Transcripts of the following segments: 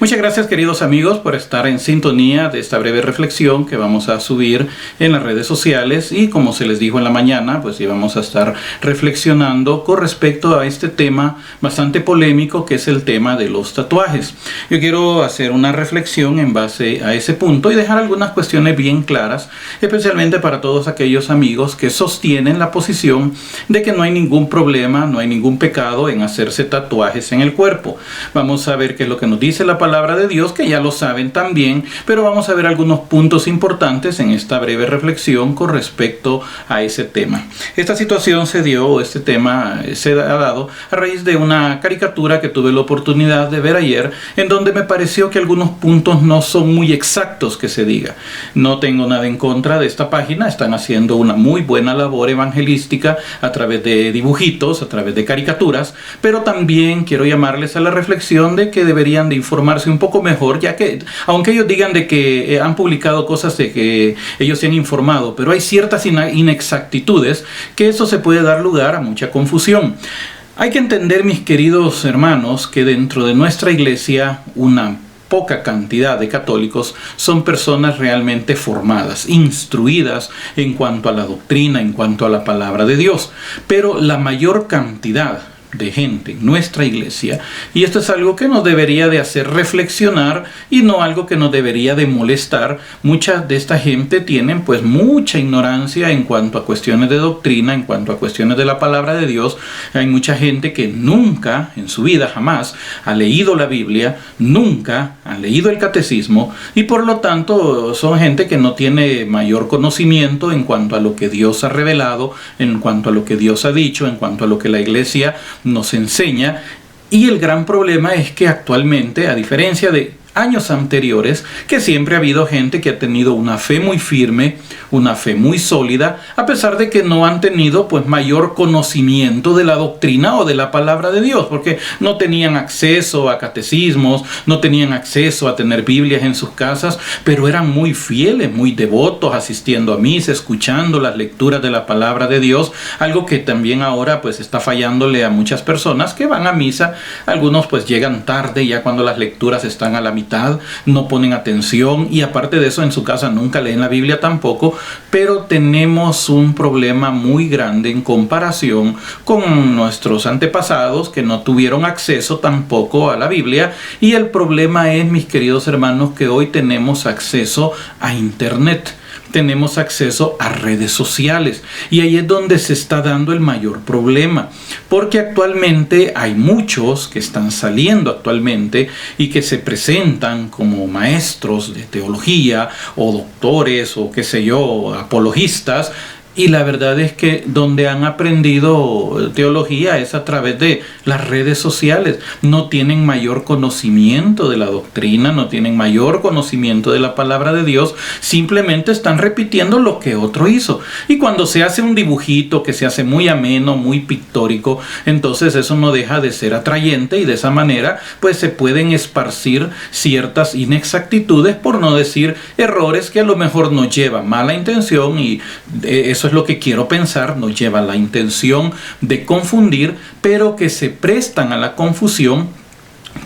Muchas gracias, queridos amigos, por estar en sintonía de esta breve reflexión que vamos a subir en las redes sociales. Y como se les dijo en la mañana, pues íbamos a estar reflexionando con respecto a este tema bastante polémico, que es el tema de los tatuajes. Yo quiero hacer una reflexión en base a ese punto y dejar algunas cuestiones bien claras, especialmente para todos aquellos amigos que sostienen la posición de que no hay ningún problema, no hay ningún pecado en hacerse tatuajes en el cuerpo. Vamos a ver qué es lo que nos dice la palabra de Dios, que ya lo saben también, pero vamos a ver algunos puntos importantes en esta breve reflexión con respecto a ese tema. Esta situación se dio, este tema se ha dado a raíz de una caricatura que tuve la oportunidad de ver ayer, en donde me pareció que algunos puntos no son muy exactos que se diga. No tengo nada en contra de esta página, están haciendo una muy buena labor evangelística a través de dibujitos, a través de caricaturas, pero también quiero llamarles a la reflexión de que deberían de informarse un poco mejor, ya que aunque ellos digan de que han publicado cosas de que ellos se han informado, pero hay ciertas inexactitudes que eso se puede dar lugar a mucha confusión. Hay que entender, mis queridos hermanos, que dentro de nuestra iglesia una poca cantidad de católicos son personas realmente formadas, instruidas en cuanto a la doctrina, en cuanto a la palabra de Dios, pero la mayor cantidad de gente en nuestra iglesia, y esto es algo que nos debería de hacer reflexionar y no algo que nos debería de molestar. Mucha de esta gente tienen pues mucha ignorancia en cuanto a cuestiones de doctrina, en cuanto a cuestiones de la palabra de Dios. Hay mucha gente que nunca en su vida jamás ha leído la Biblia, nunca han leído el catecismo, y por lo tanto son gente que no tiene mayor conocimiento en cuanto a lo que Dios ha revelado, en cuanto a lo que Dios ha dicho, en cuanto a lo que la iglesia nos enseña. Y el gran problema es que actualmente, a diferencia de años anteriores, que siempre ha habido gente que ha tenido una fe muy firme, una fe muy sólida, a pesar de que no han tenido pues mayor conocimiento de la doctrina o de la palabra de Dios, porque no tenían acceso a catecismos, no tenían acceso a tener Biblias en sus casas, pero eran muy fieles, muy devotos, asistiendo a misa, escuchando las lecturas de la palabra de Dios, algo que también ahora pues está fallándole a muchas personas que van a misa. Algunos pues llegan tarde, ya cuando las lecturas están a la mitad, no ponen atención, y aparte de eso en su casa nunca leen la Biblia tampoco. Pero tenemos un problema muy grande en comparación con nuestros antepasados, que no tuvieron acceso tampoco a la Biblia. Y el problema es, mis queridos hermanos, que hoy tenemos acceso a internet, tenemos acceso a redes sociales, y ahí es donde se está dando el mayor problema, porque actualmente hay muchos que están saliendo actualmente y que se presentan como maestros de teología o doctores o qué sé yo, apologistas. Y la verdad es que donde han aprendido teología es a través de las redes sociales. No tienen mayor conocimiento de la doctrina, no tienen mayor conocimiento de la palabra de Dios. Simplemente están repitiendo lo que otro hizo. Y cuando se hace un dibujito que se hace muy ameno, muy pictórico, entonces eso no deja de ser atrayente, y de esa manera pues se pueden esparcir ciertas inexactitudes, por no decir errores, que a lo mejor nos lleva mala intención, y eso es lo que quiero pensar, nos lleva a la intención de confundir, pero que se prestan a la confusión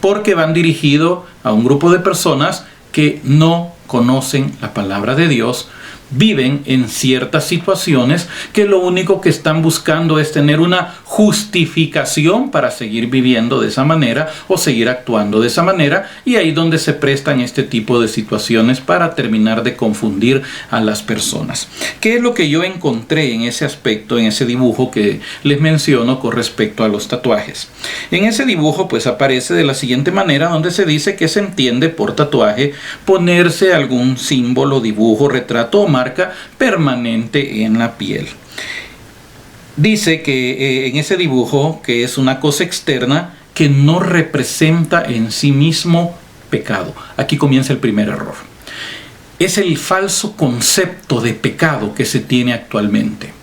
porque van dirigidos a un grupo de personas que no conocen la palabra de Dios, viven en ciertas situaciones que lo único que están buscando es tener una justificación para seguir viviendo de esa manera o seguir actuando de esa manera, y ahí donde se prestan este tipo de situaciones para terminar de confundir a las personas. ¿Qué es lo que yo encontré en ese aspecto, en ese dibujo que les menciono con respecto a los tatuajes? En ese dibujo pues aparece de la siguiente manera, donde se dice que se entiende por tatuaje ponerse algún símbolo, dibujo, retrato o marca permanente en la piel. Dice que en ese dibujo, que es una cosa externa que no representa en sí mismo pecado. Aquí comienza el primer error. Es el falso concepto de pecado que se tiene actualmente.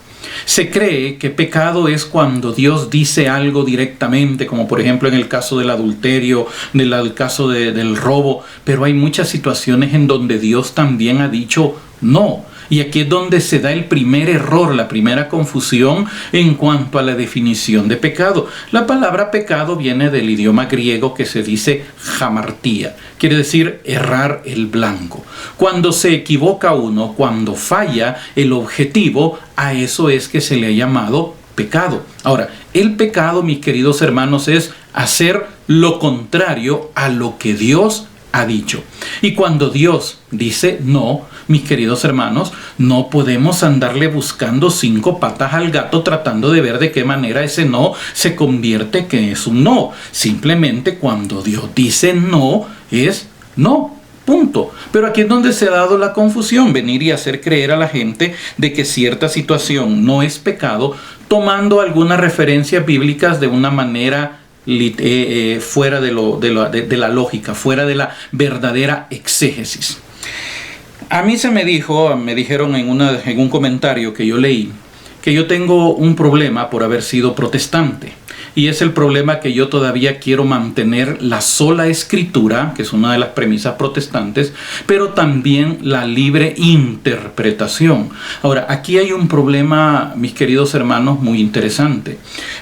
Se cree que pecado es cuando Dios dice algo directamente, como por ejemplo en el caso del adulterio, en el caso del robo, pero hay muchas situaciones en donde Dios también ha dicho no. Y aquí es donde se da el primer error, la primera confusión en cuanto a la definición de pecado. La palabra pecado viene del idioma griego que se dice hamartía, quiere decir errar el blanco. Cuando se equivoca uno, cuando falla el objetivo, a eso es que se le ha llamado pecado. Ahora, el pecado, mis queridos hermanos, es hacer lo contrario a lo que Dios ha dicho. Y cuando Dios dice no, mis queridos hermanos, no podemos andarle buscando 5 patas al gato tratando de ver de qué manera ese no se convierte que es un no. Simplemente cuando Dios dice no, es no. Punto. Pero aquí es donde se ha dado la confusión, venir y hacer creer a la gente de que cierta situación no es pecado, tomando algunas referencias bíblicas de una manera fuera de la lógica, fuera de la verdadera exégesis. A mí me dijeron en un comentario que yo leí, que yo tengo un problema por haber sido protestante. Y es el problema que yo todavía quiero mantener la sola escritura, que es una de las premisas protestantes, pero también la libre interpretación. Ahora, aquí hay un problema, mis queridos hermanos, muy interesante,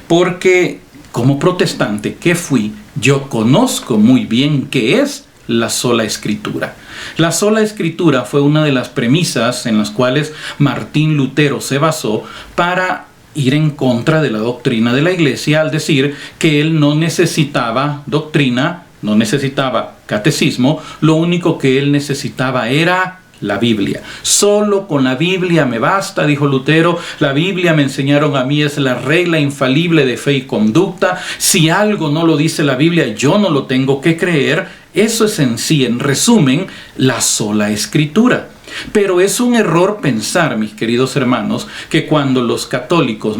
porque como protestante que fui, yo conozco muy bien qué es la sola escritura. La sola escritura fue una de las premisas en las cuales Martín Lutero se basó para ir en contra de la doctrina de la Iglesia al decir que él no necesitaba doctrina, no necesitaba catecismo, lo único que él necesitaba era la Biblia. Solo con la Biblia me basta, dijo Lutero. La Biblia, me enseñaron a mí, es la regla infalible de fe y conducta. Si algo no lo dice la Biblia, yo no lo tengo que creer. Eso es en sí, en resumen, la sola escritura. Pero es un error pensar, mis queridos hermanos, que cuando los católicos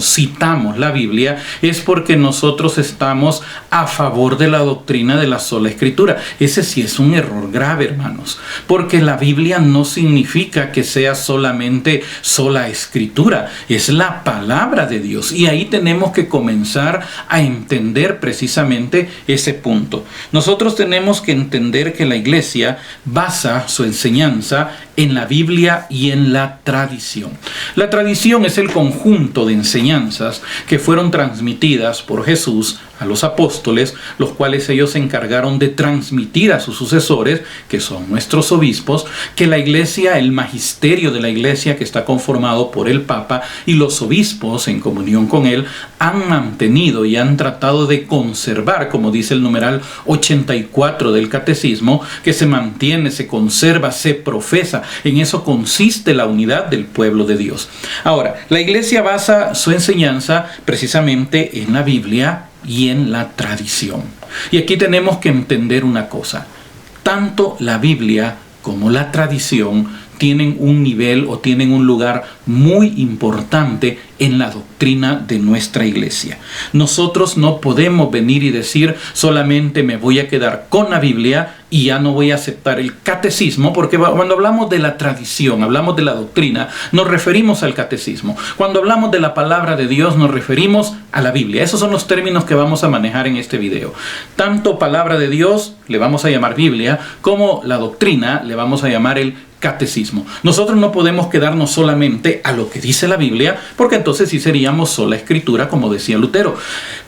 citamos la Biblia, es porque nosotros estamos a favor de la doctrina de la sola escritura. Ese sí es un error grave, hermanos, porque la Biblia no significa que sea solamente sola escritura, es la palabra de Dios. Y ahí tenemos que comenzar a entender precisamente ese punto. Nosotros tenemos que entender que la Iglesia basa su enseñanza en la Biblia y en la tradición. La tradición es el conjunto de enseñanzas que fueron transmitidas por Jesús a los apóstoles, los cuales ellos se encargaron de transmitir a sus sucesores, que son nuestros obispos, que la Iglesia, el magisterio de la Iglesia, que está conformado por el Papa y los obispos en comunión con él, han mantenido y han tratado de conservar, como dice el numeral 84 del Catecismo, que se mantiene, se conserva, se profesa. En eso consiste la unidad del pueblo de Dios. Ahora, la Iglesia basa su enseñanza precisamente en la Biblia y en la tradición. Y aquí tenemos que entender una cosa: tanto la Biblia como la tradición tienen un nivel o tienen un lugar muy importante en la doctrina de nuestra Iglesia. Nosotros no podemos venir y decir solamente me voy a quedar con la Biblia y ya no voy a aceptar el catecismo, porque cuando hablamos de la tradición, hablamos de la doctrina, nos referimos al catecismo. Cuando hablamos de la palabra de Dios, nos referimos a la Biblia. Esos son los términos que vamos a manejar en este video. Tanto palabra de Dios le vamos a llamar Biblia, como la doctrina le vamos a llamar el catecismo. Nosotros no podemos quedarnos solamente a lo que dice la Biblia, porque entonces sí seríamos sola escritura, como decía Lutero.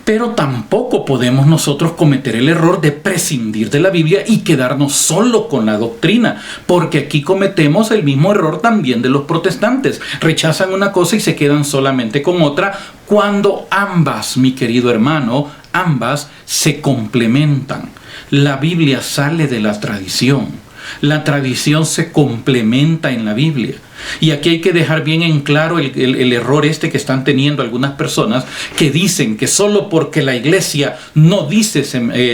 Pero tampoco podemos nosotros cometer el error de prescindir de la Biblia y quedarnos solo con la doctrina, porque aquí cometemos el mismo error también de los protestantes. Rechazan una cosa y se quedan solamente con otra, cuando ambas, mi querido hermano, ambas se complementan. La Biblia sale de la tradición. La tradición se complementa en la Biblia. Y aquí hay que dejar bien en claro el error que están teniendo algunas personas, que dicen que solo porque la Iglesia no dice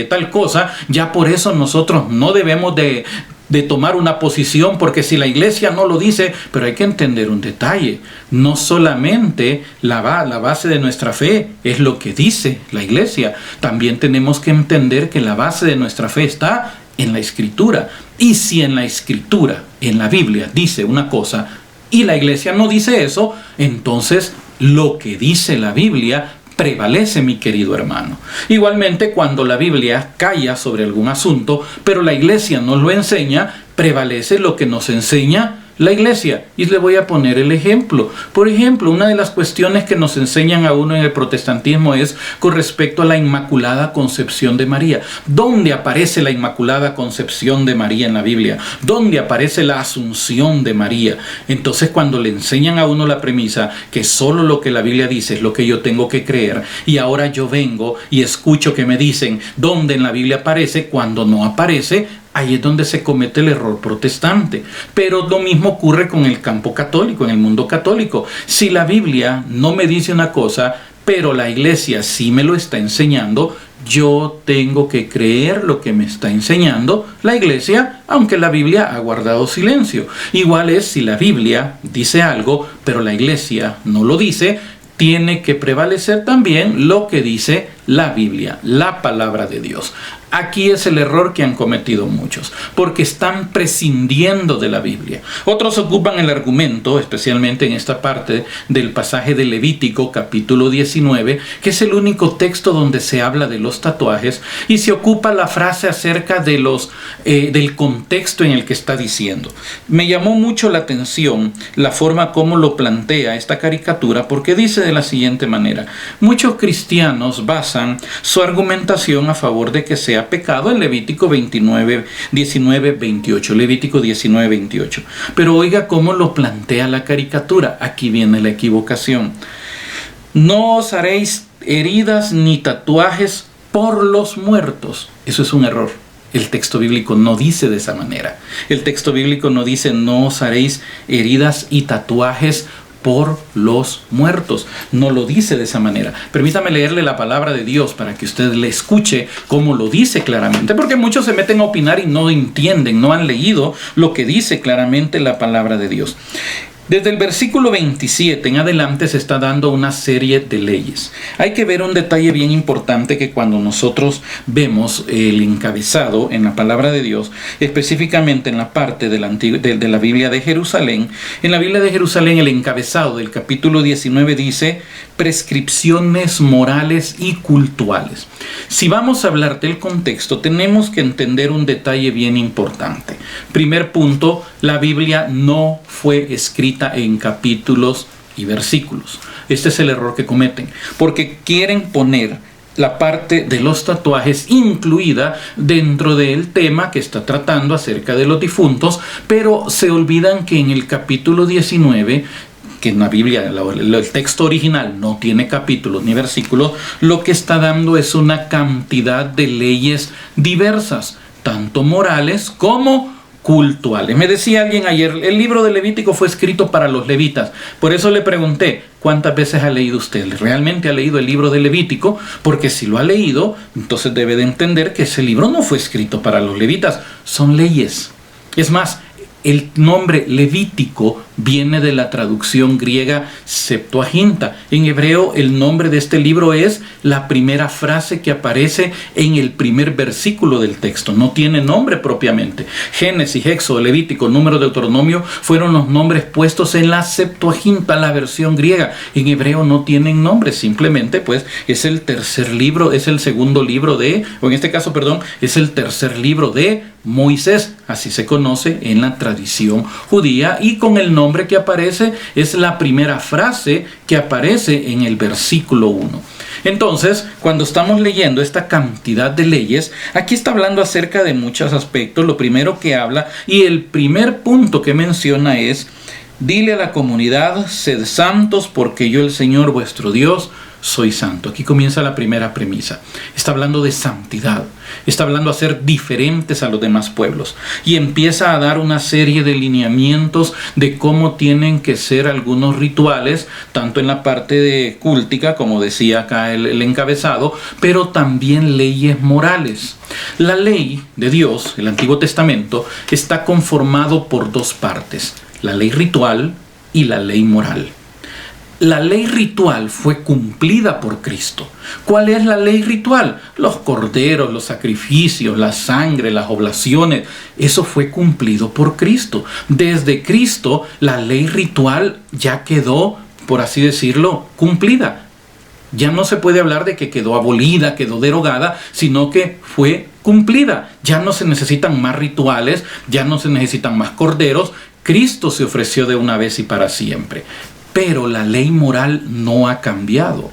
tal cosa, ya por eso nosotros no debemos de tomar una posición, porque si la Iglesia no lo dice. Pero hay que entender un detalle: no solamente la base de nuestra fe es lo que dice la Iglesia, también tenemos que entender que la base de nuestra fe está en la Escritura. Y si en la Escritura, en la Biblia, dice una cosa y la Iglesia no dice eso, entonces lo que dice la Biblia prevalece, mi querido hermano. Igualmente, cuando la Biblia calla sobre algún asunto, pero la Iglesia nos lo enseña, prevalece lo que nos enseña La iglesia. Y le voy a poner el ejemplo. Por ejemplo, una de las cuestiones que nos enseñan a uno en el protestantismo es con respecto a la Inmaculada Concepción de María. ¿Dónde aparece la Inmaculada Concepción de María en la Biblia? ¿Dónde aparece la Asunción de María? Entonces, cuando le enseñan a uno la premisa que solo lo que la Biblia dice es lo que yo tengo que creer, y ahora yo vengo y escucho que me dicen dónde en la Biblia aparece cuando no aparece, ahí es donde se comete el error protestante. Pero lo mismo ocurre con el campo católico, en el mundo católico. Si la Biblia no me dice una cosa, pero la iglesia sí me lo está enseñando, yo tengo que creer lo que me está enseñando la iglesia, aunque la Biblia ha guardado silencio. Igual es si la Biblia dice algo, pero la iglesia no lo dice, tiene que prevalecer también lo que dice la Biblia, la palabra de Dios. Aquí es el error que han cometido muchos, porque están prescindiendo de la Biblia. Otros ocupan el argumento, especialmente en esta parte del pasaje de Levítico, capítulo 19, que es el único texto donde se habla de los tatuajes, y se ocupa la frase acerca de del contexto en el que está diciendo. Me llamó mucho la atención la forma como lo plantea esta caricatura, porque dice de la siguiente manera: muchos cristianos basan su argumentación a favor de que sea pecado en Levítico 19:28. Levítico 19:28. Pero oiga cómo lo plantea la caricatura. Aquí viene la equivocación. No os haréis heridas ni tatuajes por los muertos. Eso es un error. El texto bíblico no dice de esa manera. El texto bíblico no dice no os haréis heridas y tatuajes por los muertos. No lo dice de esa manera. Permítame leerle la palabra de Dios para que usted le escuche cómo lo dice claramente, porque muchos se meten a opinar y no entienden, no han leído lo que dice claramente la palabra de Dios. Desde el versículo 27 en adelante se está dando una serie de leyes. Hay que ver un detalle bien importante, que cuando nosotros vemos el encabezado en la palabra de Dios, específicamente en la parte de la Biblia de Jerusalén, en la Biblia de Jerusalén el encabezado del capítulo 19 dice prescripciones morales y cultuales. Si vamos a hablar del contexto, tenemos que entender un detalle bien importante. Primer punto, la Biblia no fue escrita en capítulos y versículos. Este es el error que cometen, porque quieren poner la parte de los tatuajes incluida dentro del tema que está tratando acerca de los difuntos, pero se olvidan que en el capítulo 19, que en la Biblia, el texto original no tiene capítulos ni versículos, lo que está dando es una cantidad de leyes diversas, tanto morales como cultuales. Me decía alguien ayer, el libro de Levítico fue escrito para los levitas. Por eso le pregunté, ¿cuántas veces ha leído usted? ¿Realmente ha leído el libro de Levítico? Porque si lo ha leído, entonces debe de entender que ese libro no fue escrito para los levitas. Son leyes. Es más, el nombre Levítico viene de la traducción griega Septuaginta. En hebreo, el nombre de este libro es la primera frase que aparece en el primer versículo del texto. No tiene nombre propiamente. Génesis, Éxodo, Levítico, Número, Deuteronomio fueron los nombres puestos en la Septuaginta, la versión griega. En hebreo no tienen nombre, simplemente pues es el tercer libro, es el segundo libro de, o en este caso, perdón, es el tercer libro de Moisés, así se conoce en la tradición judía, y con el nombre que aparece es la primera frase que aparece en el versículo 1. Entonces, cuando estamos leyendo esta cantidad de leyes, aquí está hablando acerca de muchos aspectos. Lo primero que habla, y el primer punto que menciona es: dile a la comunidad, sed santos, porque yo, el Señor vuestro Dios, soy santo. Aquí comienza la primera premisa. Está hablando de santidad. Está hablando de ser diferentes a los demás pueblos. Y empieza a dar una serie de lineamientos de cómo tienen que ser algunos rituales, tanto en la parte de cúltica, como decía acá el encabezado, pero también leyes morales. La ley de Dios, el Antiguo Testamento, está conformado por dos partes: la ley ritual y la ley moral. La ley ritual fue cumplida por Cristo. ¿Cuál es la ley ritual? Los corderos, los sacrificios, la sangre, las oblaciones. Eso fue cumplido por Cristo. Desde Cristo, la ley ritual ya quedó, por así decirlo, cumplida. Ya no se puede hablar de que quedó abolida, quedó derogada, sino que fue cumplida. Ya no se necesitan más rituales, ya no se necesitan más corderos. Cristo se ofreció de una vez y para siempre. Pero la ley moral no ha cambiado.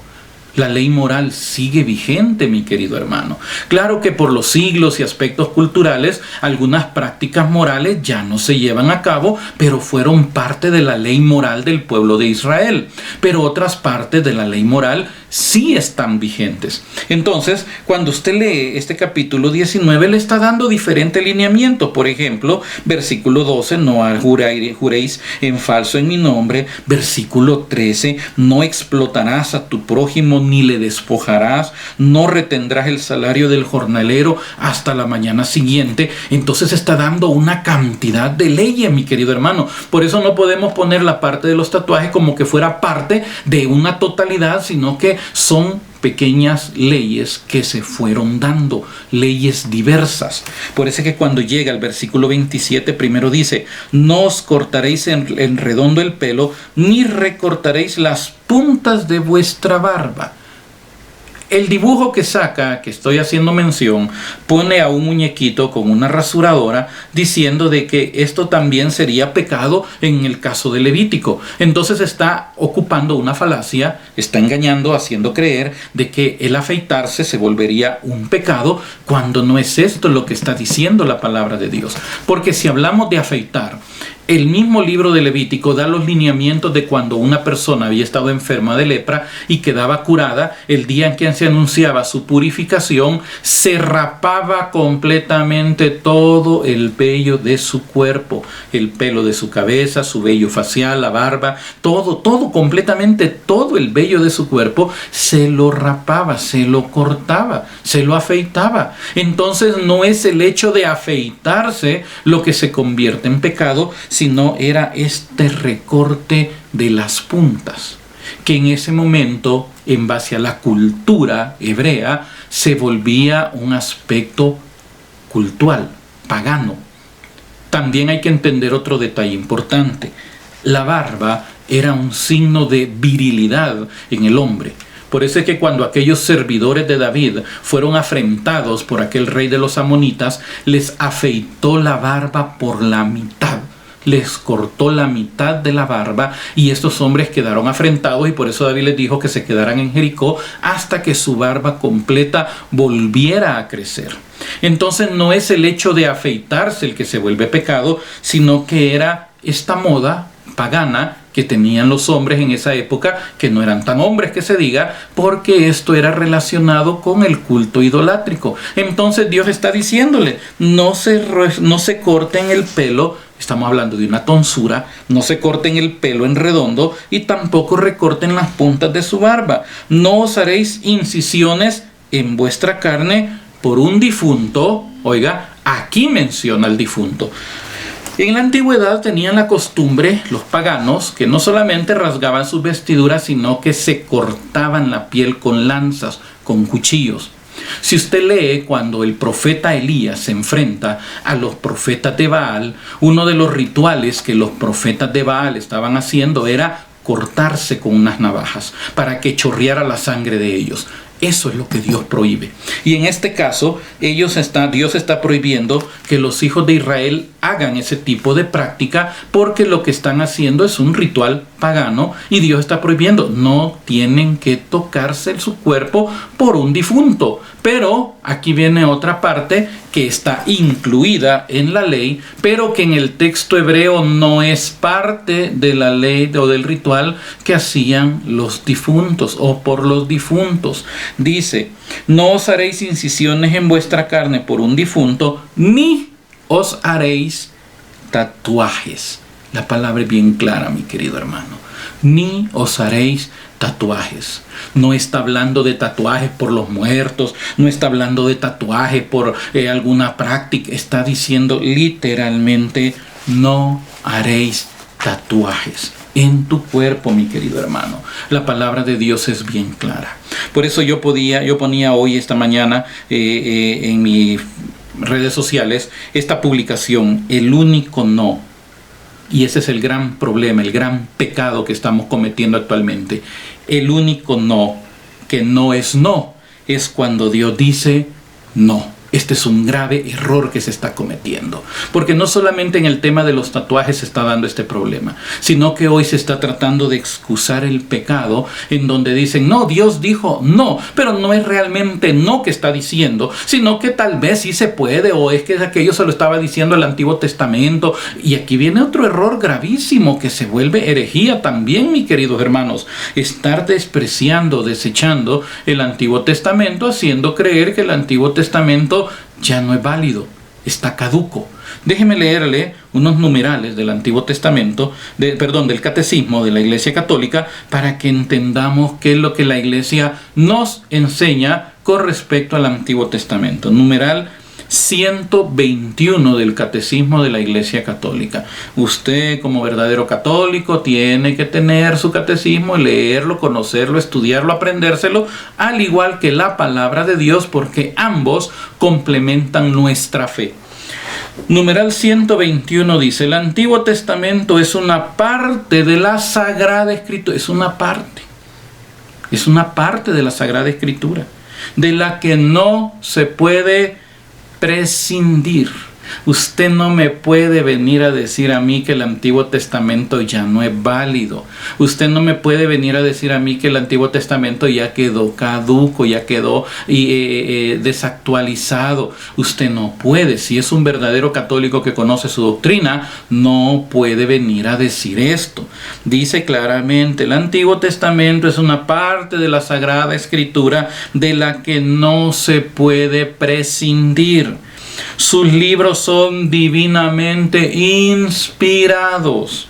La ley moral sigue vigente, mi querido hermano. Claro que por los siglos y aspectos culturales, algunas prácticas morales ya no se llevan a cabo, pero fueron parte de la ley moral del pueblo de Israel. Pero otras partes de la ley moral sí están vigentes. Entonces, cuando usted lee este capítulo 19, le está dando diferentes lineamientos. Por ejemplo, versículo 12, no juréis en falso en mi nombre. Versículo 13, no explotarás a tu prójimo ni le despojarás, no retendrás el salario del jornalero hasta la mañana siguiente. Entonces está dando una cantidad de leyes, mi querido hermano. Por eso no podemos poner la parte de los tatuajes como que fuera parte de una totalidad, sino que son pequeñas leyes que se fueron dando, leyes diversas. Por eso es que cuando llega el versículo 27, primero dice, no os cortaréis en redondo el pelo, ni recortaréis las puntas de vuestra barba. El dibujo que saca, que estoy haciendo mención, pone a un muñequito con una rasuradora diciendo de que esto también sería pecado en el caso de Levítico. Entonces está ocupando una falacia, está engañando, haciendo creer de que el afeitarse se volvería un pecado, cuando no es esto lo que está diciendo la palabra de Dios. Porque si hablamos de afeitar, el mismo libro de Levítico da los lineamientos de cuando una persona había estado enferma de lepra y quedaba curada. El día en que se anunciaba su purificación, se rapaba completamente todo el vello de su cuerpo, el pelo de su cabeza, su vello facial, la barba, todo completamente, todo el vello de su cuerpo se lo rapaba, se lo cortaba, se lo afeitaba. Entonces no es el hecho de afeitarse lo que se convierte en pecado, sino era este recorte de las puntas, que en ese momento, en base a la cultura hebrea, se volvía un aspecto cultural, pagano. También hay que entender otro detalle importante. La barba era un signo de virilidad en el hombre. Por eso es que cuando aquellos servidores de David fueron afrentados por aquel rey de los amonitas, les afeitó la barba por la mitad. Les cortó la mitad de la barba y estos hombres quedaron afrentados, y por eso David les dijo que se quedaran en Jericó hasta que su barba completa volviera a crecer. Entonces no es el hecho de afeitarse el que se vuelve pecado, sino que era esta moda pagana que tenían los hombres en esa época, que no eran tan hombres que se diga, porque esto era relacionado con el culto idolátrico. Entonces Dios está diciéndole, no se corten el pelo. Estamos hablando de una tonsura. No se corten el pelo en redondo y tampoco recorten las puntas de su barba. No os haréis incisiones en vuestra carne por un difunto. Oiga, aquí menciona el difunto. En la antigüedad tenían la costumbre, los paganos, que no solamente rasgaban sus vestiduras, sino que se cortaban la piel con lanzas, con cuchillos. Si usted lee cuando el profeta Elías se enfrenta a los profetas de Baal, uno de los rituales que los profetas de Baal estaban haciendo era cortarse con unas navajas para que chorreara la sangre de ellos. Eso es lo que Dios prohíbe. Y en este caso, Dios está prohibiendo que los hijos de Israel hagan ese tipo de práctica, porque lo que están haciendo es un ritual pagano y Dios está prohibiendo. No tienen que tocarse su cuerpo por un difunto. Pero aquí viene otra parte que está incluida en la ley, pero que en el texto hebreo no es parte de la ley o del ritual que hacían los difuntos o por los difuntos. Dice, no os haréis incisiones en vuestra carne por un difunto, ni os haréis tatuajes. La palabra es bien clara, mi querido hermano. Ni os haréis tatuajes. No está hablando de tatuajes por los muertos, no está hablando de tatuajes por alguna práctica. Está diciendo literalmente, no haréis tatuajes en tu cuerpo, mi querido hermano. La palabra de Dios es bien clara. Por eso yo ponía hoy, esta mañana, en mis redes sociales, esta publicación, el único no. Y ese es el gran problema, el gran pecado que estamos cometiendo actualmente. El único no, que no, es cuando Dios dice no. Este es un grave error que se está cometiendo, porque no solamente en el tema de los tatuajes se está dando este problema, sino que hoy se está tratando de excusar el pecado, en donde dicen, no, Dios dijo no, pero no es realmente no que está diciendo, sino que tal vez sí se puede, o es que aquello se lo estaba diciendo el Antiguo Testamento. Y aquí viene otro error gravísimo que se vuelve herejía también, mis queridos hermanos: estar despreciando, desechando el Antiguo Testamento, haciendo creer que el Antiguo Testamento ya no es válido, está caduco. Déjeme leerle unos numerales del Antiguo Testamento, del Catecismo de la Iglesia Católica, para que entendamos qué es lo que la Iglesia nos enseña con respecto al Antiguo Testamento. Numeral 121 del Catecismo de la Iglesia Católica. Usted, como verdadero católico, tiene que tener su catecismo, leerlo, conocerlo, estudiarlo, aprendérselo, al igual que la palabra de Dios, porque ambos complementan nuestra fe. Numeral 121 dice: el Antiguo Testamento es una parte de la Sagrada Escritura. Es una parte de la Sagrada Escritura, de la que no se puede prescindir. Usted no me puede venir a decir a mí que el Antiguo Testamento ya no es válido. Usted no me puede venir a decir a mí que el Antiguo Testamento ya quedó caduco, ya quedó desactualizado. Usted no puede. Si es un verdadero católico que conoce su doctrina, no puede venir a decir esto. Dice claramente: el Antiguo Testamento es una parte de la Sagrada Escritura de la que no se puede prescindir. Sus libros son divinamente inspirados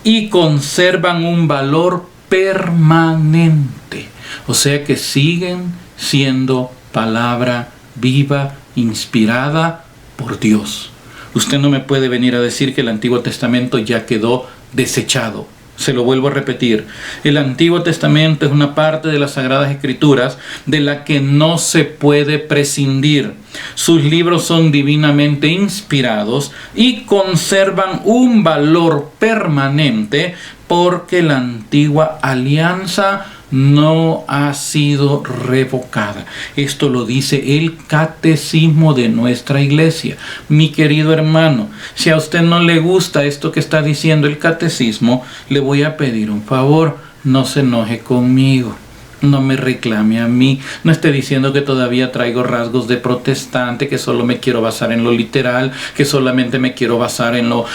y conservan un valor permanente. O sea que siguen siendo palabra viva, inspirada por Dios. Usted no me puede venir a decir que el Antiguo Testamento ya quedó desechado. Se lo vuelvo a repetir: el Antiguo Testamento es una parte de las Sagradas Escrituras de la que no se puede prescindir. Sus libros son divinamente inspirados y conservan un valor permanente, porque la antigua alianza no ha sido revocada. Esto lo dice el Catecismo de nuestra iglesia. Mi querido hermano, si a usted no le gusta esto que está diciendo el Catecismo, le voy a pedir un favor: no se enoje conmigo, no me reclame a mí, no esté diciendo que todavía traigo rasgos de protestante, que solo me quiero basar en lo literal, que solamente me quiero basar en lo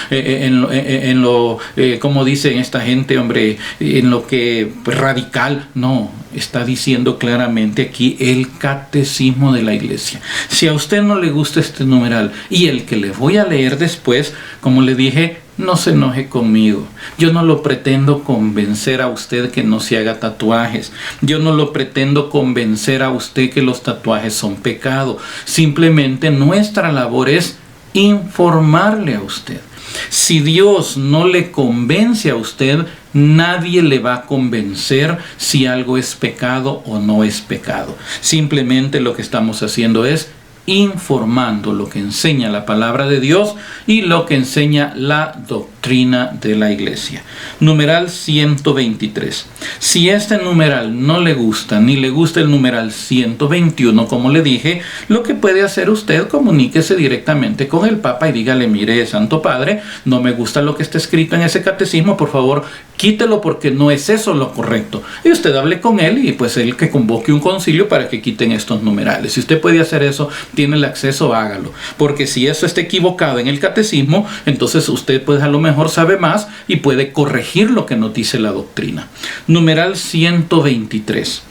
como dicen esta gente, hombre, en lo que radical. No, está diciendo claramente aquí el Catecismo de la Iglesia. Si a usted no le gusta este numeral y el que le voy a leer después, como le dije, no se enoje conmigo. Yo no lo pretendo convencer a usted que no se haga tatuajes. Yo no lo pretendo convencer a usted que los tatuajes son pecado. Simplemente nuestra labor es informarle a usted. Si Dios no le convence a usted, nadie le va a convencer si algo es pecado o no es pecado. Simplemente lo que estamos haciendo es informando lo que enseña la palabra de Dios y lo que enseña la doctrina de la iglesia. Numeral 123. Si este numeral no le gusta, ni le gusta el numeral 121, como le dije, lo que puede hacer usted: comuníquese directamente con el Papa y dígale: mire, Santo Padre, no me gusta lo que está escrito en ese catecismo, por favor, quítelo, porque no es eso lo correcto. Y usted hable con él, y pues él que convoque un concilio para que quiten estos numerales. Si usted puede hacer eso, tiene el acceso, hágalo. Porque si eso está equivocado en el catecismo, entonces usted pues a lo mejor sabe más y puede corregir lo que nos dice la doctrina. Numeral 123.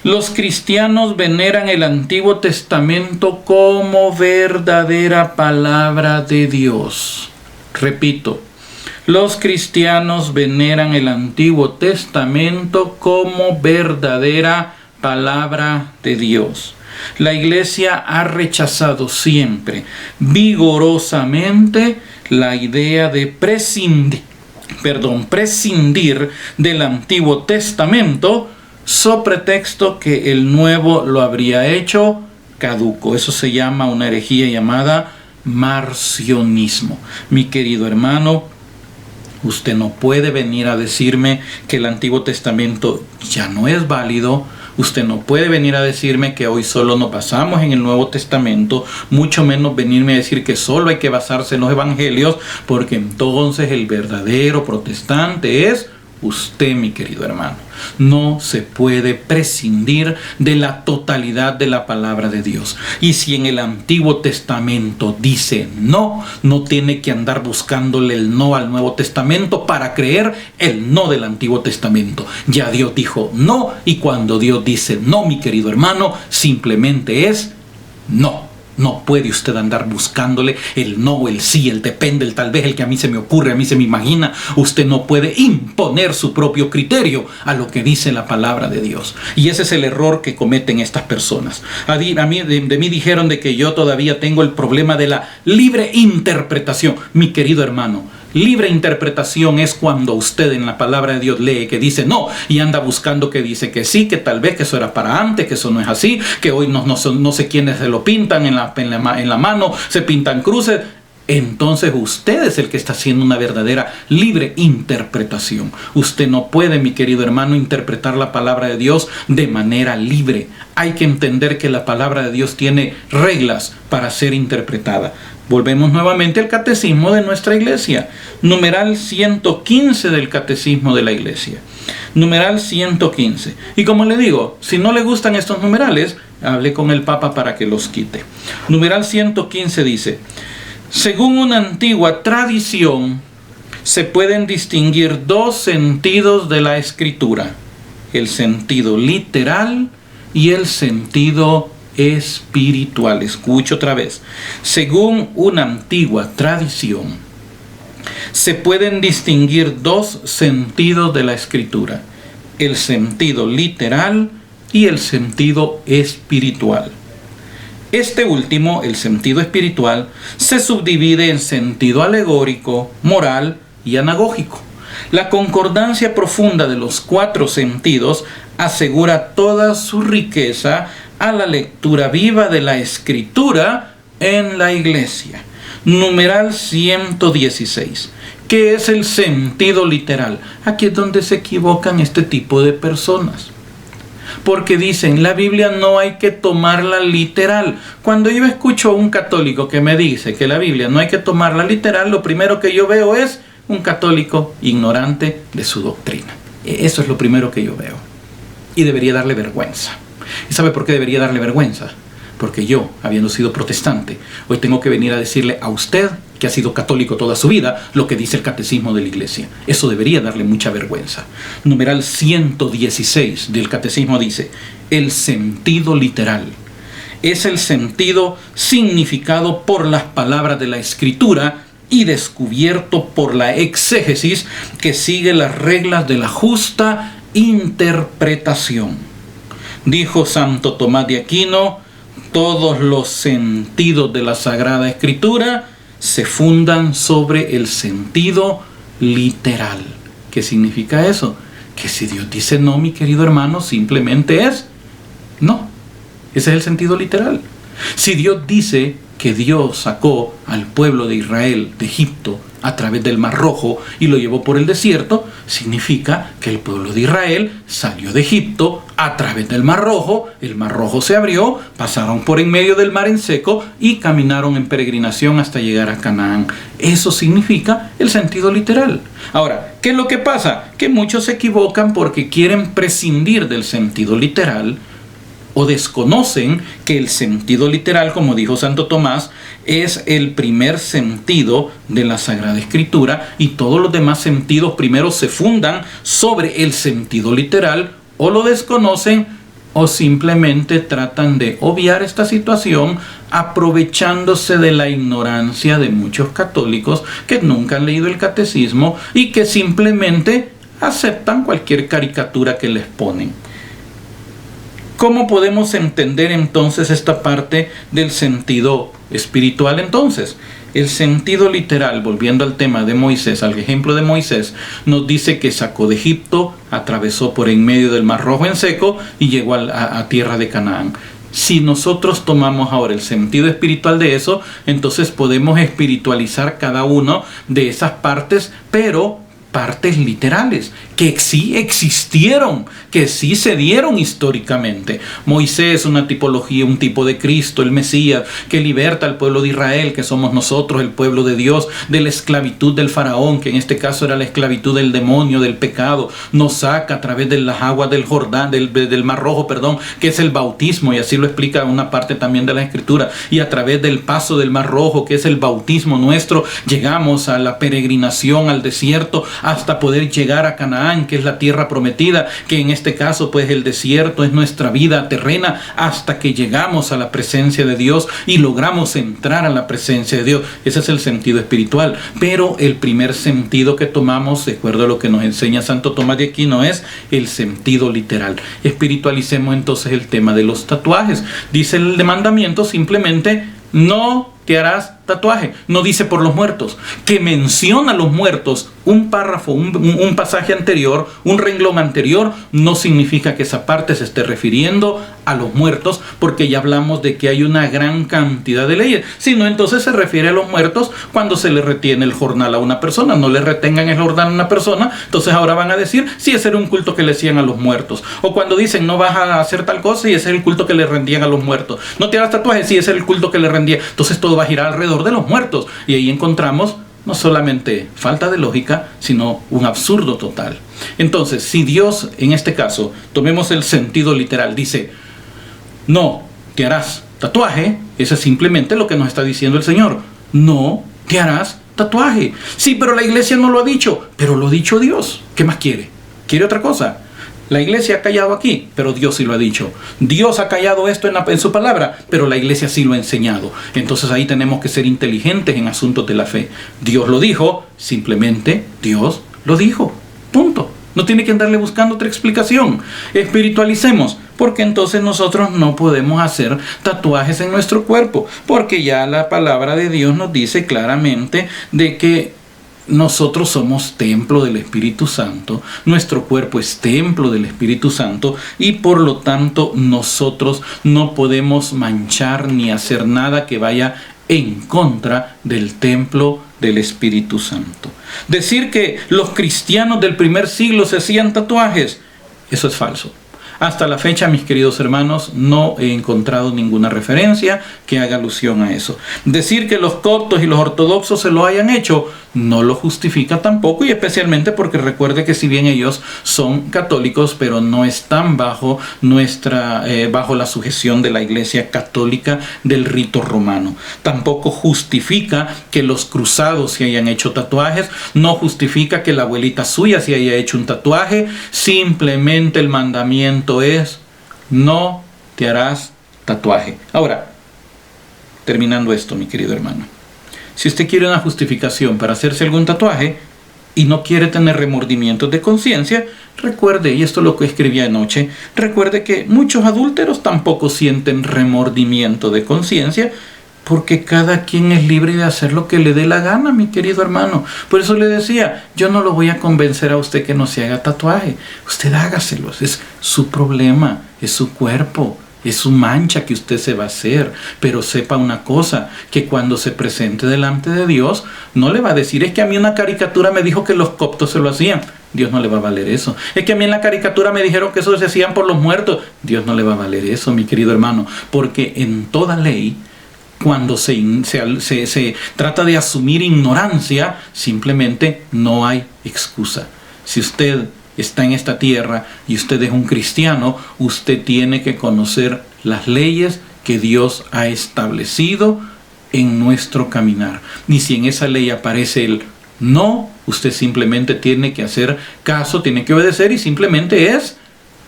Los cristianos veneran el Antiguo Testamento como verdadera palabra de Dios. Repito: los cristianos veneran el Antiguo Testamento como verdadera palabra de Dios. La iglesia ha rechazado siempre, vigorosamente, la idea de prescindir del Antiguo Testamento, so pretexto que el Nuevo lo habría hecho caduco. Eso se llama una herejía llamada marcionismo. Mi querido hermano, usted no puede venir a decirme que el Antiguo Testamento ya no es válido. Usted no puede venir a decirme que hoy solo nos basamos en el Nuevo Testamento, mucho menos venirme a decir que solo hay que basarse en los evangelios, porque entonces el verdadero protestante es usted, mi querido hermano. No se puede prescindir de la totalidad de la palabra de Dios. Y si en el Antiguo Testamento dice no, no tiene que andar buscándole el no al Nuevo Testamento para creer el no del Antiguo Testamento. Ya Dios dijo no, y cuando Dios dice no, mi querido hermano, simplemente es no. No puede usted andar buscándole el no, el sí, el depende, el tal vez, el que a mí se me ocurre, a mí se me imagina. Usted no puede imponer su propio criterio a lo que dice la palabra de Dios. Y ese es el error que cometen estas personas. De mí dijeron de que yo todavía tengo el problema de la libre interpretación. Mi querido hermano, libre interpretación es cuando usted en la palabra de Dios lee que dice no y anda buscando que dice que sí, que tal vez que eso era para antes, que eso no es así, que hoy no sé quiénes se lo pintan en la mano, se pintan cruces. Entonces usted es el que está haciendo una verdadera libre interpretación. Usted no puede, mi querido hermano, interpretar la palabra de Dios de manera libre. Hay que entender que la palabra de Dios tiene reglas para ser interpretada. Volvemos nuevamente al catecismo de nuestra iglesia. Numeral 115 del catecismo de la iglesia. Numeral 115. Y como le digo, si no le gustan estos numerales, hable con el Papa para que los quite. Numeral 115 dice: según una antigua tradición, se pueden distinguir dos sentidos de la escritura: el sentido literal y el sentido espiritual. Escucho otra vez. Según una antigua tradición, se pueden distinguir dos sentidos de la escritura: el sentido literal y el sentido espiritual. Este último, el sentido espiritual, se subdivide en sentido alegórico, moral y anagógico. La concordancia profunda de los cuatro sentidos asegura toda su riqueza a la lectura viva de la Escritura en la iglesia. Numeral 116. ¿Qué es el sentido literal? Aquí es donde se equivocan este tipo de personas. Porque dicen, la Biblia no hay que tomarla literal. Cuando yo escucho a un católico que me dice que la Biblia no hay que tomarla literal, lo primero que yo veo es un católico ignorante de su doctrina. Eso es lo primero que yo veo. Y debería darle vergüenza. ¿Y sabe por qué debería darle vergüenza? Porque yo, habiendo sido protestante, hoy tengo que venir a decirle a usted, que ha sido católico toda su vida, lo que dice el catecismo de la iglesia. Eso debería darle mucha vergüenza. Numeral 116 del catecismo dice: el sentido literal es el sentido significado por las palabras de la Escritura y descubierto por la exégesis que sigue las reglas de la justa interpretación. Dijo Santo Tomás de Aquino: todos los sentidos de la Sagrada Escritura se fundan sobre el sentido literal. ¿Qué significa eso? Que si Dios dice no, mi querido hermano, simplemente es no. Ese es el sentido literal. Si Dios dice que Dios sacó al pueblo de Israel de Egipto a través del Mar Rojo y lo llevó por el desierto, significa que el pueblo de Israel salió de Egipto a través del Mar Rojo, el Mar Rojo se abrió, pasaron por en medio del mar en seco y caminaron en peregrinación hasta llegar a Canaán. Eso significa el sentido literal. Ahora, ¿qué es lo que pasa? Que muchos se equivocan porque quieren prescindir del sentido literal o desconocen que el sentido literal, como dijo Santo Tomás, es el primer sentido de la Sagrada Escritura y todos los demás sentidos primero se fundan sobre el sentido literal, o lo desconocen o simplemente tratan de obviar esta situación aprovechándose de la ignorancia de muchos católicos que nunca han leído el catecismo y que simplemente aceptan cualquier caricatura que les ponen. ¿Cómo podemos entender entonces esta parte del sentido espiritual entonces? El sentido literal, volviendo al tema de Moisés, al ejemplo de Moisés, nos dice que sacó de Egipto, atravesó por en medio del Mar Rojo en seco y llegó a tierra de Canaán. Si nosotros tomamos ahora el sentido espiritual de eso, entonces podemos espiritualizar cada uno de esas partes, pero partes literales. que sí existieron, que sí se dieron históricamente. Moisés, una tipología, un tipo de Cristo, el Mesías, que liberta al pueblo de Israel, que somos nosotros, el pueblo de Dios, de la esclavitud del faraón, que en este caso era la esclavitud del demonio, del pecado. Nos saca a través de las aguas del Jordán, del Mar Rojo, que es el bautismo, y así lo explica una parte también de la Escritura. Y a través del paso del Mar Rojo, que es el bautismo nuestro, llegamos a la peregrinación al desierto hasta poder llegar a Canaán, que es la tierra prometida, que en este caso pues el desierto es nuestra vida terrena, hasta que llegamos a la presencia de Dios y logramos entrar a la presencia de Dios. Ese es el sentido espiritual. Pero el primer sentido que tomamos, de acuerdo a lo que nos enseña Santo Tomás de Aquino, es el sentido literal. Espiritualicemos entonces el tema de los tatuajes. Dice el mandamiento simplemente: no te harás tatuaje. No dice por los muertos, que menciona a los muertos un párrafo, un pasaje anterior, un renglón anterior, no significa que esa parte se esté refiriendo a los muertos, porque ya hablamos de que hay una gran cantidad de leyes, sino entonces se refiere a los muertos cuando se le retiene el jornal a una persona. No le retengan el jornal a una persona, entonces ahora van a decir si ese era un culto que le hacían a los muertos, o cuando dicen no vas a hacer tal cosa y ese es el culto que le rendían a los muertos. No te hagas tatuajes si ese es el culto que le rendía, entonces todo va a girar alrededor de los muertos, y ahí encontramos no solamente falta de lógica, sino un absurdo total. Entonces, si Dios, en este caso, tomemos el sentido literal, dice no te harás tatuaje, eso es simplemente lo que nos está diciendo el Señor: no te harás tatuaje. Sí, pero la iglesia no lo ha dicho, pero lo ha dicho Dios. ¿Qué más quiere? ¿Quiere otra cosa? La iglesia ha callado aquí, pero Dios sí lo ha dicho. Dios ha callado esto en su palabra, pero la iglesia sí lo ha enseñado. Entonces ahí tenemos que ser inteligentes en asuntos de la fe. Dios lo dijo, simplemente Dios lo dijo. Punto. No tiene que andarle buscando otra explicación. Espiritualicemos, porque entonces nosotros no podemos hacer tatuajes en nuestro cuerpo, porque ya la palabra de Dios nos dice claramente de que nosotros somos templo del Espíritu Santo, nuestro cuerpo es templo del Espíritu Santo, y por lo tanto nosotros no podemos manchar ni hacer nada que vaya en contra del templo del Espíritu Santo. Decir que los cristianos del primer siglo se hacían tatuajes, eso es falso. Hasta la fecha, mis queridos hermanos, no he encontrado ninguna referencia que haga alusión a eso. Decir que los coptos y los ortodoxos se lo hayan hecho no lo justifica tampoco, y especialmente porque recuerde que si bien ellos son católicos, pero no están bajo la sujeción de la Iglesia católica del rito romano. Tampoco justifica que los cruzados se hayan hecho tatuajes, no justifica que la abuelita suya se haya hecho un tatuaje. Simplemente el mandamiento es: no te harás tatuaje. Ahora, terminando esto, mi querido hermano, si usted quiere una justificación para hacerse algún tatuaje y no quiere tener remordimientos de conciencia, recuerde, y esto es lo que escribí anoche, recuerde que muchos adúlteros tampoco sienten remordimiento de conciencia, porque cada quien es libre de hacer lo que le dé la gana, mi querido hermano. Por eso le decía, yo no lo voy a convencer a usted que no se haga tatuaje. Usted hágaselos, es su problema, es su cuerpo, es su mancha que usted se va a hacer. Pero sepa una cosa, que cuando se presente delante de Dios, no le va a decir: es que a mí una caricatura me dijo que los coptos se lo hacían. Dios no le va a valer eso. Es que a mí en la caricatura me dijeron que eso se hacían por los muertos. Dios no le va a valer eso, mi querido hermano. Porque en toda ley, cuando se trata de asumir ignorancia, simplemente no hay excusa. Si usted está en esta tierra y usted es un cristiano, usted tiene que conocer las leyes que Dios ha establecido en nuestro caminar. Y si en esa ley aparece el no, usted simplemente tiene que hacer caso, tiene que obedecer, y simplemente es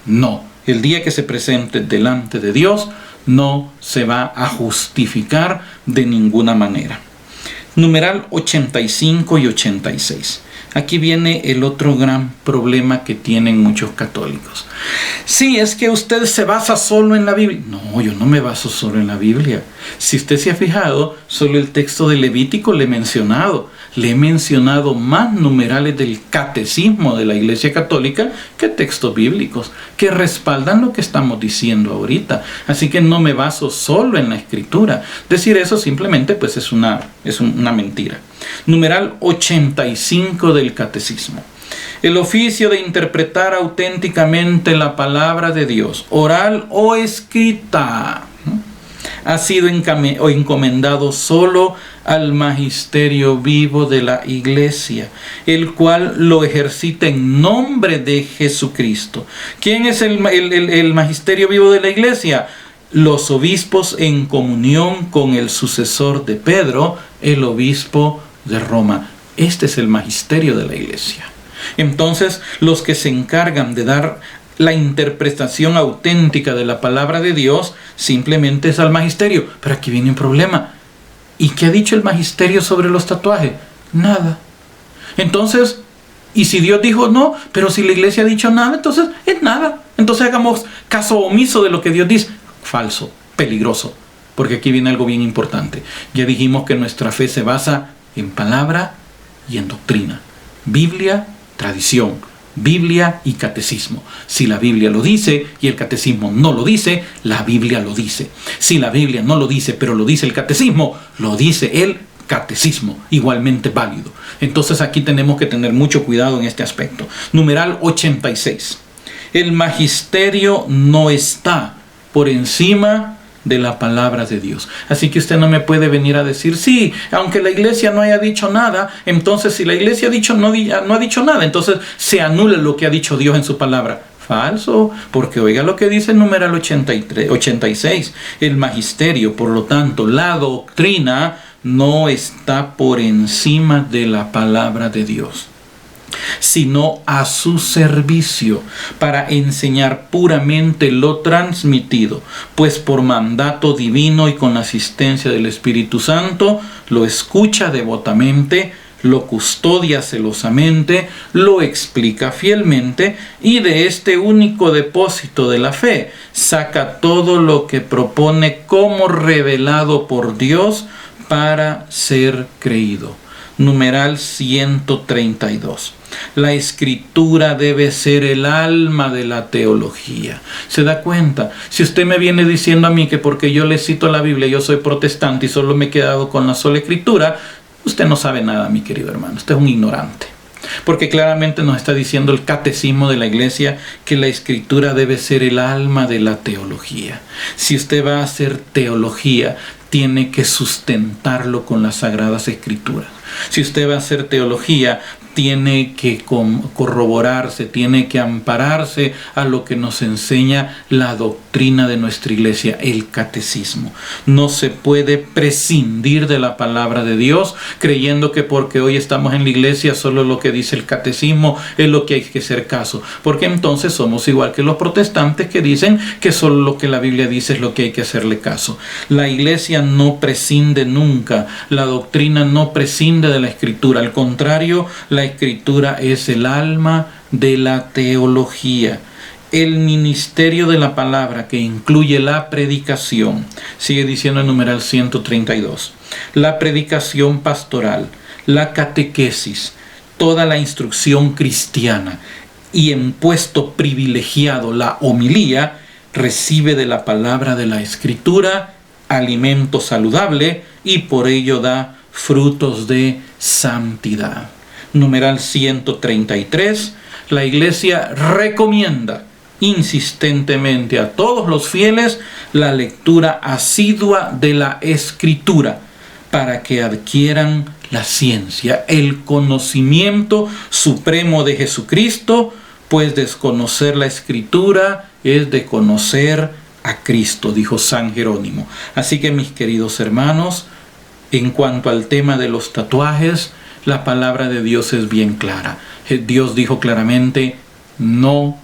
no. El día que se presente delante de Dios, no se va a justificar de ninguna manera. Numeral 85 y 86. Aquí viene el otro gran problema que tienen muchos católicos. Sí, es que usted se basa solo en la Biblia. No, yo no me baso solo en la Biblia. Si usted se ha fijado, solo el texto de Levítico le he mencionado. Le he mencionado más numerales del catecismo de la Iglesia Católica que textos bíblicos que respaldan lo que estamos diciendo ahorita. Así que no me baso solo en la Escritura. Decir eso simplemente pues es una mentira. Numeral 85 del catecismo. El oficio de interpretar auténticamente la palabra de Dios, oral o escrita, ha sido encomendado solo al magisterio vivo de la Iglesia, el cual lo ejercita en nombre de Jesucristo. ¿Quién es el magisterio vivo de la Iglesia? Los obispos en comunión con el sucesor de Pedro, el obispo de Roma. Este es el magisterio de la Iglesia. Entonces, los que se encargan de dar la interpretación auténtica de la palabra de Dios simplemente es al magisterio. Pero aquí viene un problema. ¿Y qué ha dicho el magisterio sobre los tatuajes? Nada. Entonces, y si Dios dijo no, pero si la Iglesia ha dicho nada, entonces es nada. Entonces hagamos caso omiso de lo que Dios dice. Falso, peligroso, porque aquí viene algo bien importante. Ya dijimos que nuestra fe se basa en palabra y en doctrina. Biblia, tradición, Biblia y catecismo. Si la Biblia lo dice y el catecismo no lo dice, la Biblia lo dice. Si la Biblia no lo dice, pero lo dice el catecismo, lo dice el catecismo, igualmente válido. Entonces aquí tenemos que tener mucho cuidado en este aspecto. Numeral 86. El magisterio no está por encima de la palabra de Dios. Así que usted no me puede venir a decir, sí, aunque la Iglesia no haya dicho nada, entonces si la Iglesia ha dicho no ha dicho nada, entonces se anula lo que ha dicho Dios en su palabra. Falso, porque oiga lo que dice el numeral 86. El magisterio, por lo tanto, la doctrina no está por encima de la palabra de Dios, sino a su servicio para enseñar puramente lo transmitido, pues por mandato divino y con asistencia del Espíritu Santo lo escucha devotamente, lo custodia celosamente, lo explica fielmente y de este único depósito de la fe saca todo lo que propone como revelado por Dios para ser creído. Numeral 132. La escritura debe ser el alma de la teología. ¿Se da cuenta? Si usted me viene diciendo a mí que porque yo le cito la Biblia yo soy protestante y solo me he quedado con la sola escritura, usted no sabe nada, mi querido hermano. Usted es un ignorante. Porque claramente nos está diciendo el catecismo de la Iglesia que la escritura debe ser el alma de la teología. Si usted va a hacer teología, tiene que sustentarlo con las sagradas escrituras. Si usted va a hacer teología, tiene que corroborarse, tiene que ampararse a lo que nos enseña la doctrina de nuestra Iglesia, el catecismo. No se puede prescindir de la palabra de Dios creyendo que porque hoy estamos en la Iglesia solo lo que dice el catecismo es lo que hay que hacer caso, porque entonces somos igual que los protestantes que dicen que solo lo que la Biblia dice es lo que hay que hacerle caso. La Iglesia no prescinde nunca, la doctrina no prescinde de la Escritura, al contrario, la Escritura es el alma de la teología. El ministerio de la palabra, que incluye la predicación, sigue diciendo el numeral 132, la predicación pastoral, la catequesis, toda la instrucción cristiana y en puesto privilegiado la homilía, recibe de la palabra de la Escritura alimento saludable y por ello da frutos de santidad. Numeral 133, la Iglesia recomienda insistentemente a todos los fieles la lectura asidua de la Escritura para que adquieran la ciencia, el conocimiento supremo de Jesucristo, pues desconocer la Escritura es de conocer a Cristo, dijo San Jerónimo. Así que mis queridos hermanos, en cuanto al tema de los tatuajes, la palabra de Dios es bien clara. Dios dijo claramente, no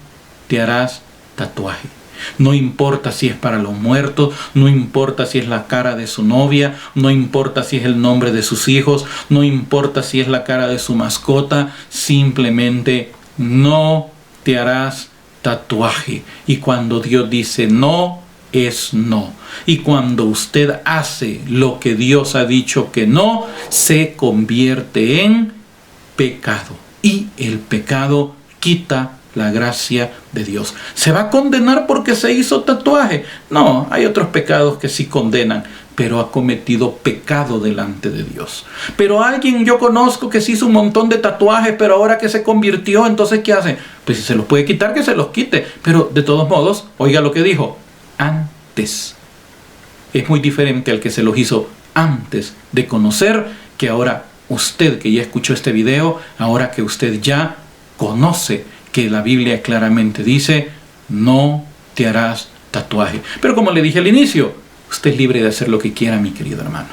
te harás tatuaje. No importa si es para los muertos, no importa si es la cara de su novia, no importa si es el nombre de sus hijos, no importa si es la cara de su mascota, simplemente no te harás tatuaje. Y cuando Dios dice no, es no. Y cuando usted hace lo que Dios ha dicho que no, se convierte en pecado. Y el pecado quita la gracia de Dios. ¿Se va a condenar porque se hizo tatuaje? No, hay otros pecados que sí condenan, pero ha cometido pecado delante de Dios. Pero alguien yo conozco que se hizo un montón de tatuajes, pero ahora que se convirtió, entonces ¿qué hace? Pues si se los puede quitar, que se los quite. Pero de todos modos, oiga lo que dijo, antes. Es muy diferente al que se los hizo antes de conocer, que ahora usted que ya escuchó este video, ahora que usted ya conoce que la Biblia claramente dice, no te harás tatuaje. Pero como le dije al inicio, usted es libre de hacer lo que quiera, mi querido hermano.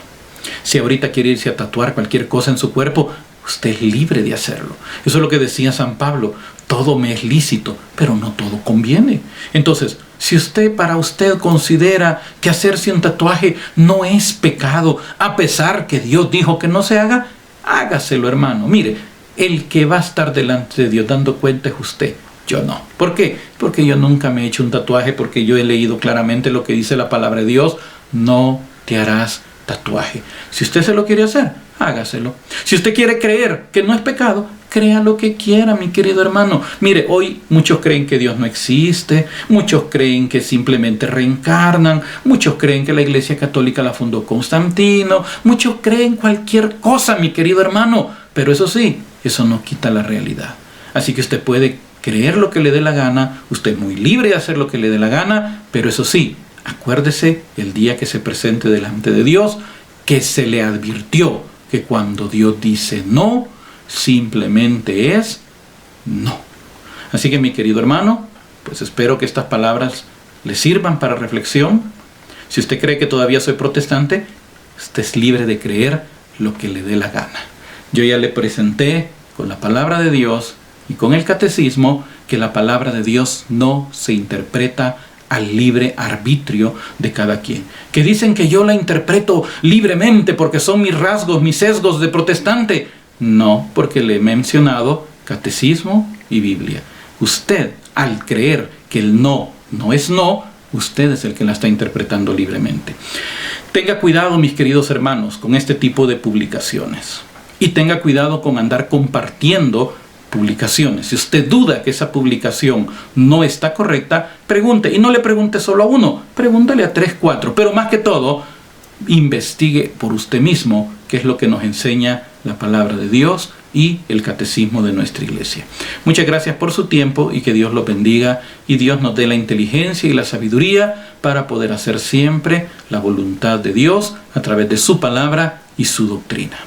Si ahorita quiere irse a tatuar cualquier cosa en su cuerpo, usted es libre de hacerlo. Eso es lo que decía San Pablo. Todo me es lícito, pero no todo conviene. Entonces, si para usted considera que hacerse un tatuaje no es pecado, a pesar que Dios dijo que no se haga, hágaselo, hermano. Mire, el que va a estar delante de Dios dando cuenta es usted. Yo no. ¿Por qué? Porque yo nunca me he hecho un tatuaje, porque yo he leído claramente lo que dice la palabra de Dios. No te harás tatuaje. Si usted se lo quiere hacer, hágaselo. Si usted quiere creer que no es pecado, crea lo que quiera, mi querido hermano. Mire, hoy muchos creen que Dios no existe, muchos creen que simplemente reencarnan, muchos creen que la Iglesia Católica la fundó Constantino, muchos creen cualquier cosa, mi querido hermano. Pero eso sí, eso no quita la realidad. Así que usted puede creer lo que le dé la gana, usted es muy libre de hacer lo que le dé la gana, pero eso sí, acuérdese el día que se presente delante de Dios, que se le advirtió que cuando Dios dice no, simplemente es no. Así que mi querido hermano, pues espero que estas palabras le sirvan para reflexión. Si usted cree que todavía soy protestante, usted es libre de creer lo que le dé la gana. Yo ya le presenté con la palabra de Dios y con el catecismo que la palabra de Dios no se interpreta al libre arbitrio de cada quien. Que dicen que yo la interpreto libremente porque son mis rasgos, mis sesgos de protestante. No, porque le he mencionado catecismo y Biblia. Usted, al creer que el no es no, usted es el que la está interpretando libremente. Tenga cuidado, mis queridos hermanos, con este tipo de publicaciones. Y tenga cuidado con andar compartiendo publicaciones. Si usted duda que esa publicación no está correcta, pregunte. Y no le pregunte solo a uno, pregúntale a 3, 4. Pero más que todo, investigue por usted mismo qué es lo que nos enseña la palabra de Dios y el catecismo de nuestra iglesia. Muchas gracias por su tiempo y que Dios los bendiga y Dios nos dé la inteligencia y la sabiduría para poder hacer siempre la voluntad de Dios a través de su palabra y su doctrina.